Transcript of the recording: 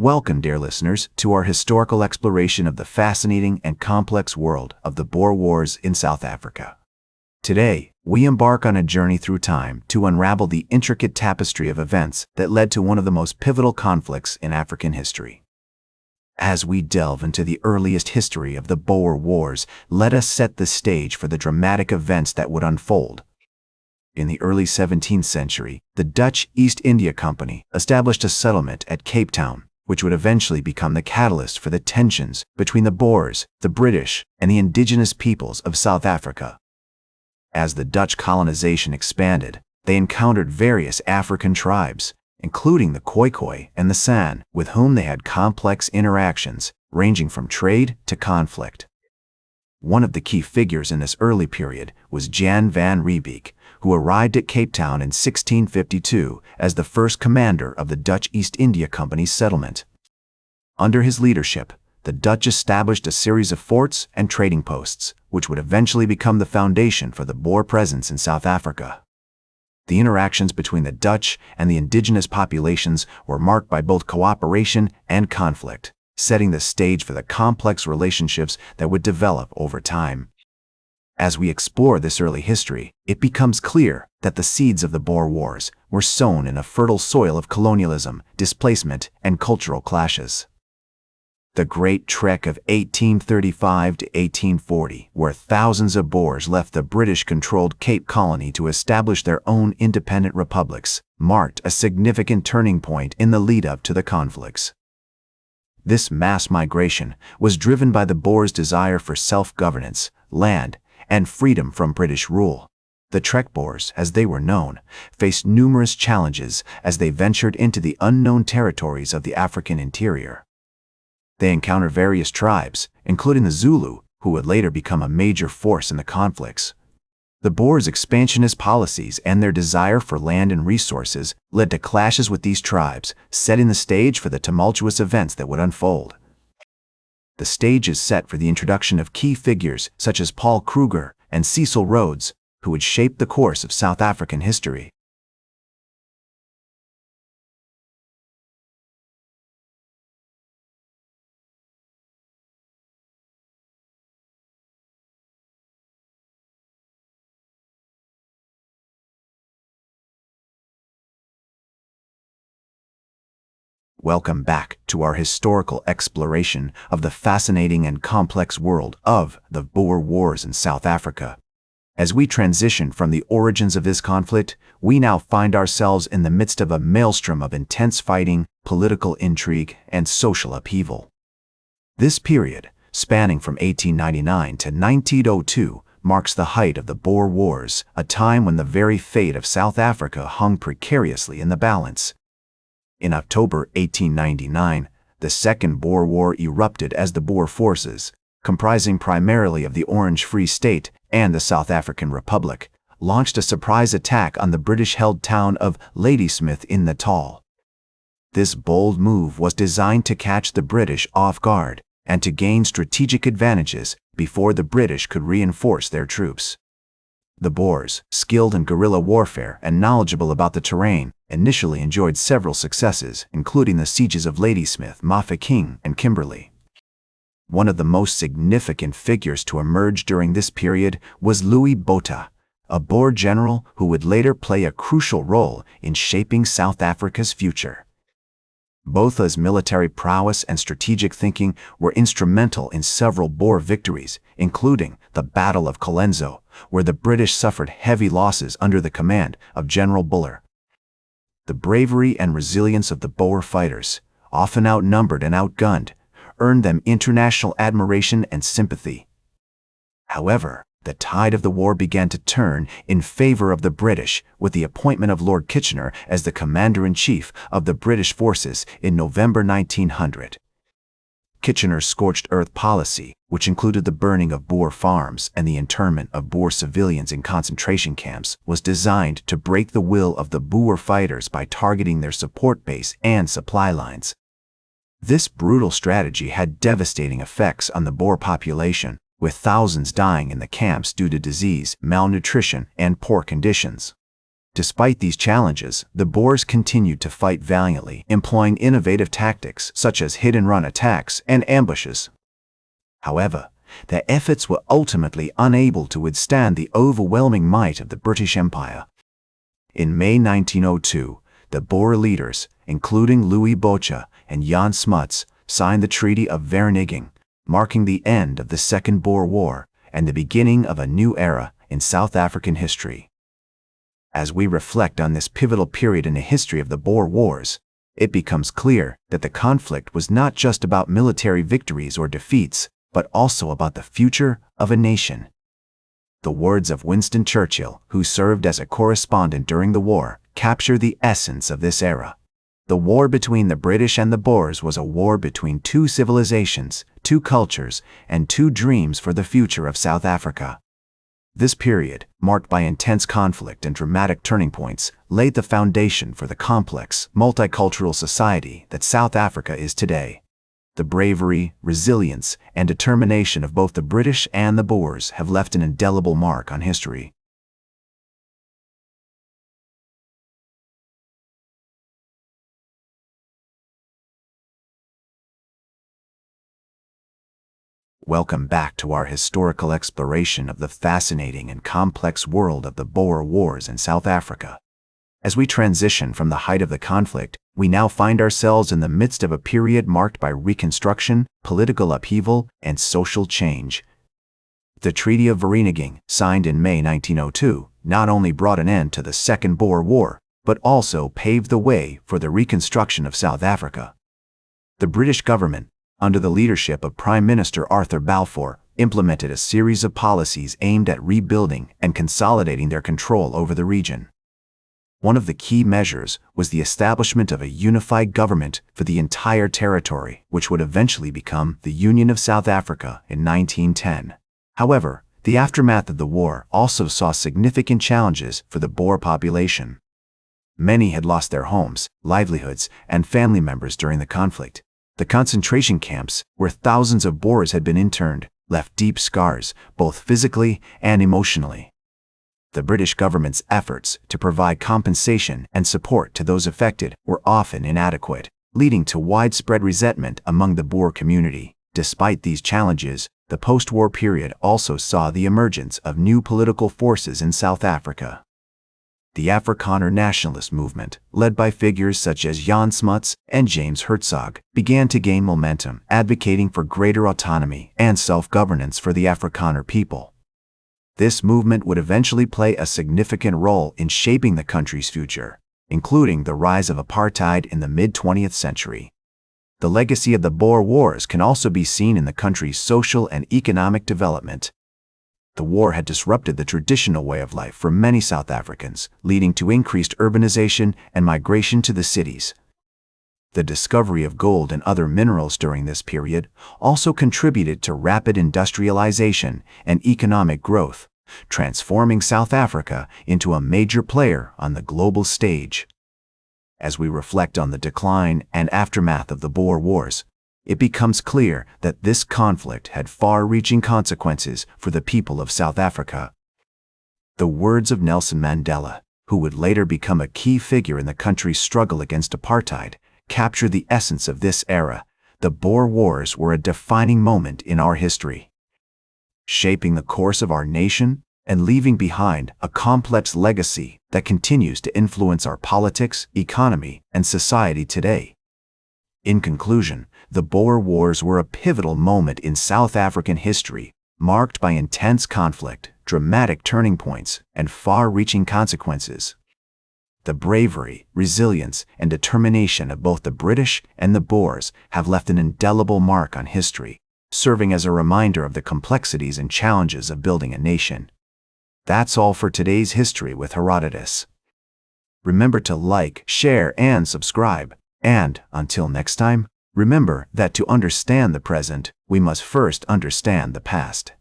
Welcome, dear listeners, to our historical exploration of the fascinating and complex world of the Boer Wars in South Africa. Today, we embark on a journey through time to unravel the intricate tapestry of events that led to one of the most pivotal conflicts in African history. As we delve into the earliest history of the Boer Wars, let us set the stage for the dramatic events that would unfold. In the early 17th century, the Dutch East India Company established a settlement at Cape Town, which would eventually become the catalyst for the tensions between the Boers, the British, and the indigenous peoples of South Africa. As the Dutch colonization expanded, they encountered various African tribes, including the Khoikhoi and the San, with whom they had complex interactions, ranging from trade to conflict. One of the key figures in this early period was Jan van Riebeeck, who arrived at Cape Town in 1652 as the first commander of the Dutch East India Company's settlement. Under his leadership, the Dutch established a series of forts and trading posts, which would eventually become the foundation for the Boer presence in South Africa. The interactions between the Dutch and the indigenous populations were marked by both cooperation and conflict, setting the stage for the complex relationships that would develop over time. As we explore this early history, it becomes clear that the seeds of the Boer Wars were sown in a fertile soil of colonialism, displacement, and cultural clashes. The Great Trek of 1835 to 1840, where thousands of Boers left the British-controlled Cape Colony to establish their own independent republics, marked a significant turning point in the lead-up to the conflicts. This mass migration was driven by the Boers' desire for self-governance, land, and freedom from British rule. The Trek Boers, as they were known, faced numerous challenges as they ventured into the unknown territories of the African interior. They encountered various tribes, including the Zulu, who would later become a major force in the conflicts. The Boers' expansionist policies and their desire for land and resources led to clashes with these tribes, setting the stage for the tumultuous events that would unfold. The stage is set for the introduction of key figures such as Paul Kruger and Cecil Rhodes, who would shape the course of South African history. Welcome back to our historical exploration of the fascinating and complex world of the Boer Wars in South Africa. As we transition from the origins of this conflict, we now find ourselves in the midst of a maelstrom of intense fighting, political intrigue, and social upheaval. This period, spanning from 1899 to 1902, marks the height of the Boer Wars, a time when the very fate of South Africa hung precariously in the balance. In October 1899, the Second Boer War erupted as the Boer forces, comprising primarily of the Orange Free State and the South African Republic, launched a surprise attack on the British-held town of Ladysmith in Natal. This bold move was designed to catch the British off guard and to gain strategic advantages before the British could reinforce their troops. The Boers, skilled in guerrilla warfare and knowledgeable about the terrain, initially enjoyed several successes, including the sieges of Ladysmith, Mafeking, and Kimberley. One of the most significant figures to emerge during this period was Louis Botha, a Boer general who would later play a crucial role in shaping South Africa's future. Botha's military prowess and strategic thinking were instrumental in several Boer victories, including the Battle of Colenso, where the British suffered heavy losses under the command of General Buller. The bravery and resilience of the Boer fighters, often outnumbered and outgunned, earned them international admiration and sympathy. However, the tide of the war began to turn in favor of the British with the appointment of Lord Kitchener as the Commander-in-Chief of the British forces in November 1900. Kitchener's scorched earth policy, which included the burning of Boer farms and the internment of Boer civilians in concentration camps, was designed to break the will of the Boer fighters by targeting their support base and supply lines. This brutal strategy had devastating effects on the Boer population, with thousands dying in the camps due to disease, malnutrition, and poor conditions. Despite these challenges, the Boers continued to fight valiantly, employing innovative tactics such as hit-and-run attacks and ambushes. However, their efforts were ultimately unable to withstand the overwhelming might of the British Empire. In May 1902, the Boer leaders, including Louis Botha and Jan Smuts, signed the Treaty of Vereeniging, marking the end of the Second Boer War and the beginning of a new era in South African history. As we reflect on this pivotal period in the history of the Boer Wars, it becomes clear that the conflict was not just about military victories or defeats, but also about the future of a nation. The words of Winston Churchill, who served as a correspondent during the war, capture the essence of this era. The war between the British and the Boers was a war between two civilizations, two cultures, and two dreams for the future of South Africa. This period, marked by intense conflict and dramatic turning points, laid the foundation for the complex, multicultural society that South Africa is today. The bravery, resilience, and determination of both the British and the Boers have left an indelible mark on history. Welcome back to our historical exploration of the fascinating and complex world of the Boer Wars in South Africa. As we transition from the height of the conflict, we now find ourselves in the midst of a period marked by reconstruction, political upheaval, and social change. The Treaty of Vereeniging, signed in May 1902, not only brought an end to the Second Boer War, but also paved the way for the reconstruction of South Africa. The British government, under the leadership of Prime Minister Arthur Balfour, implemented a series of policies aimed at rebuilding and consolidating their control over the region. One of the key measures was the establishment of a unified government for the entire territory, which would eventually become the Union of South Africa in 1910. However, the aftermath of the war also saw significant challenges for the Boer population. Many had lost their homes, livelihoods, and family members during the conflict. The concentration camps, where thousands of Boers had been interned, left deep scars, both physically and emotionally. The British government's efforts to provide compensation and support to those affected were often inadequate, leading to widespread resentment among the Boer community. Despite these challenges, the post-war period also saw the emergence of new political forces in South Africa. The Afrikaner nationalist movement, led by figures such as Jan Smuts and James Hertzog, began to gain momentum, advocating for greater autonomy and self-governance for the Afrikaner people. This movement would eventually play a significant role in shaping the country's future, including the rise of apartheid in the mid-20th century. The legacy of the Boer Wars can also be seen in the country's social and economic development. The war had disrupted the traditional way of life for many South Africans, leading to increased urbanization and migration to the cities. The discovery of gold and other minerals during this period also contributed to rapid industrialization and economic growth, transforming South Africa into a major player on the global stage. As we reflect on the decline and aftermath of the Boer Wars, it becomes clear that this conflict had far-reaching consequences for the people of South Africa. The words of Nelson Mandela, who would later become a key figure in the country's struggle against apartheid, capture the essence of this era. The Boer Wars were a defining moment in our history, shaping the course of our nation and leaving behind a complex legacy that continues to influence our politics, economy, and society today. In conclusion, the Boer Wars were a pivotal moment in South African history, marked by intense conflict, dramatic turning points, and far-reaching consequences. The bravery, resilience, and determination of both the British and the Boers have left an indelible mark on history, serving as a reminder of the complexities and challenges of building a nation. That's all for today's History with Herodotus. Remember to like, share, and subscribe. And, until next time, remember that to understand the present, we must first understand the past.